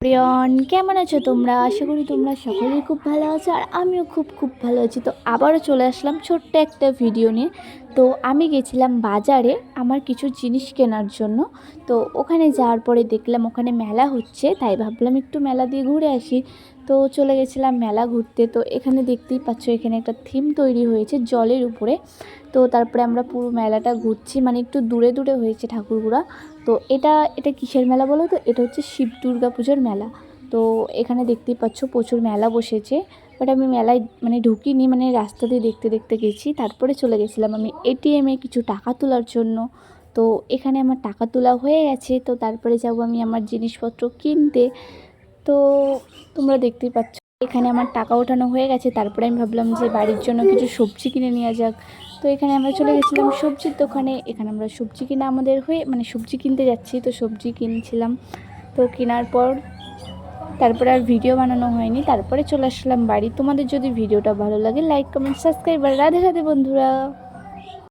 প্রিয়ন, কেমন আছো তোমরা? আশা করি তোমরা সকলেই খুব ভালো আছো, আর আমিও খুব ভালো আছি। তো আবারও চলে আসলাম ছোট্ট একটা ভিডিও নিয়ে। তো আমি গেছিলাম বাজারে আমার কিছু জিনিস কেনার জন্য। তো ওখানে যাওয়ার পরে দেখলাম ওখানে মেলা হচ্ছে, তাই ভাবলাম একটু মেলা দিয়ে ঘুরে আসি। তো চলে গেছিলাম মেলা ঘুরতে। তো এখানে দেখতেই পাচ্ছ, এখানে একটা থিম তৈরি হয়েছে জলের উপরে। তো তারপরে আমরা পুরো মেলাটা ঘুরছি, মানে একটু দূরে দূরে হয়েছে ঠাকুরগুলা। তো এটা কিসের মেলা বলো তো? এটা হচ্ছে শিব দুর্গা পুজোর মেলা। তো এখানে দেখতেই পাচ্ছ প্রচুর মেলা বসেছে, বাট আমি মেলায় মানে ঢুকিনি, মানে রাস্তা দিয়ে দেখতে দেখতে গেছি। তারপরে চলে গেছিলাম আমি এটিএমে কিছু টাকা তোলার জন্য। তো এখানে আমার টাকা তোলা হয়ে গেছে। তো তারপরে যাব আমি আমার জিনিসপত্র কিনতে। তো তোমরা দেখতেই পাচ্ছ এখানে আমার টাকা ওঠানো হয়ে গেছে। তারপরে আমি ভাবলাম যে বাড়ির জন্য কিছু সবজি কিনে নেওয়া যাক। তো এখানে আমরা চলে গেছিলাম সবজির দোকানে। এখানে আমরা সবজি কিনা আমাদের হয়ে, মানে সবজি কিনতে যাচ্ছি, তো সবজি কিনছিলাম। তো কেনার পর তারপরে আর ভিডিও বানানো হয়নি, তারপরে চলে আসলাম বাড়ি। তোমাদের যদি ভিডিওটা ভালো লাগে লাইক কমেন্ট সাবস্ক্রাইব, আর রাধে রাধে বন্ধুরা।